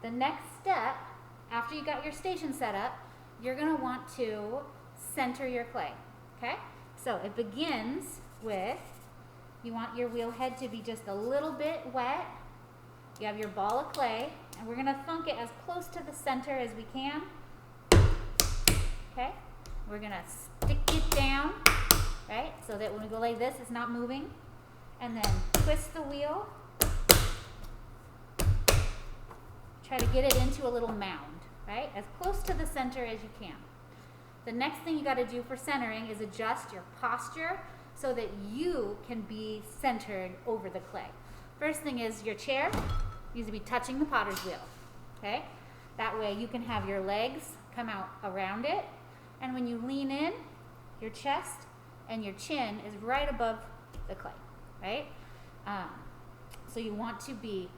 The next step, after you got your station set up, you're going to want to center your clay, okay? So it begins with, you want your wheel head to be just a little bit wet. You have your ball of clay, and we're going to thunk it as close to the center as we can, okay? We're going to stick it down, right? So that when we go like this, it's not moving. And then twist the wheel. Try to get it into a little mound, right? As close to the center as you can. The next thing you got to do for centering is adjust your posture so that you can be centered over the clay. First thing is your chair needs to be touching the potter's wheel, okay? That way you can have your legs come out around it, and when you lean in, your chest and your chin is right above the clay, right? So you want to be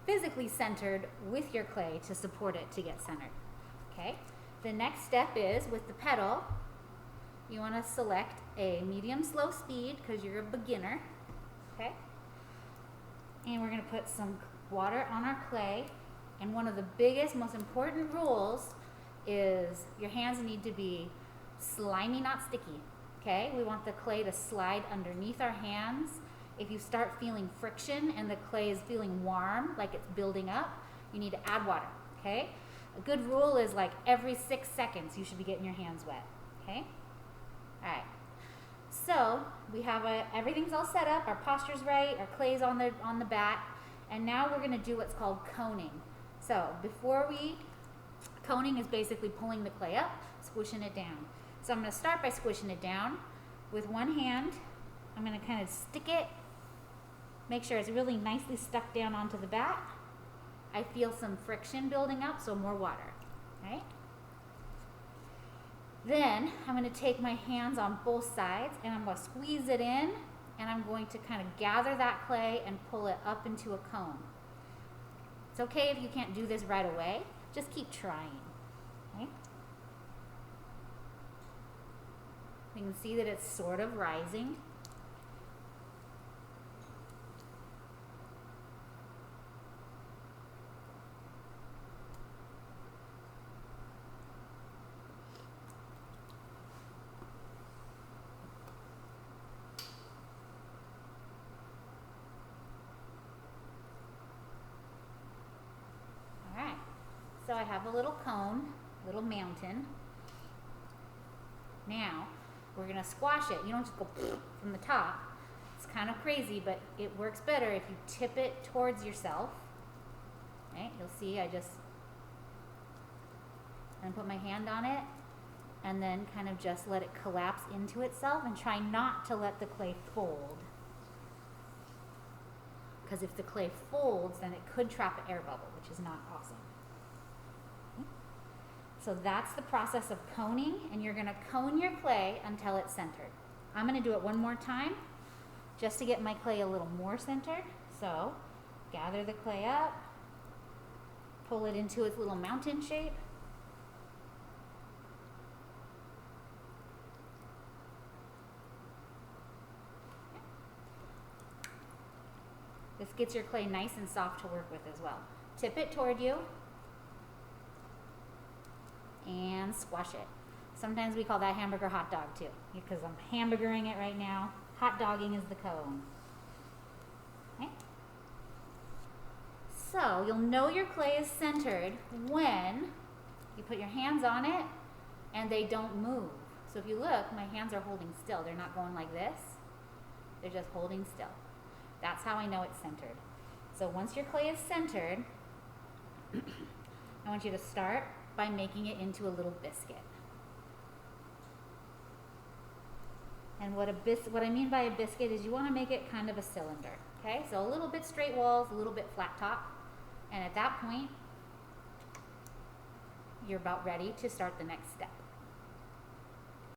physically centered with your clay to support it to get centered, okay? The next step is with the pedal, you want to select a medium slow speed because you're a beginner, okay? And we're going to put some water on our clay, and one of the biggest, most important rules is your hands need to be slimy, not sticky, okay? We want the clay to slide underneath our hands. If you start feeling friction and the clay is feeling warm, like it's building up, you need to add water, okay? A good rule is like every 6 seconds you should be getting your hands wet, okay? All right. So we have everything's all set up, our posture's right, our clay's on the bat, and now we're gonna do what's called coning. So coning is basically pulling the clay up, squishing it down. So I'm gonna start by squishing it down. With one hand, I'm gonna kind of stick it, make sure it's really nicely stuck down onto the bat. I feel some friction building up, so more water, right? Then I'm going to take my hands on both sides and I'm going to squeeze it in, and I'm going to kind of gather that clay and pull it up into a cone. It's okay if you can't do this right away, just keep trying, okay? You can see that it's sort of rising. So I have a little cone, little mountain. Now we're gonna squash it. You don't just go from the top. It's kind of crazy, but it works better if you tip it towards yourself. Right? You'll see I just put my hand on it and then kind of just let it collapse into itself, and try not to let the clay fold. Because if the clay folds, then it could trap an air bubble, which is not awesome. So that's the process of coning, and you're going to cone your clay until it's centered. I'm going to do it one more time just to get my clay a little more centered. So gather the clay up, pull it into its little mountain shape. This gets your clay nice and soft to work with as well. Tip it toward you and squash it. Sometimes we call that hamburger hot dog too, because I'm hamburgering it right now. Hot dogging is the cone. Okay. So you'll know your clay is centered when you put your hands on it and they don't move. So if you look, my hands are holding still. They're not going like this. They're just holding still. That's how I know it's centered. So once your clay is centered, I want you to start by making it into a little biscuit. And what I mean by a biscuit is you want to make it kind of a cylinder. Okay, so a little bit straight walls, a little bit flat top, and at that point, you're about ready to start the next step.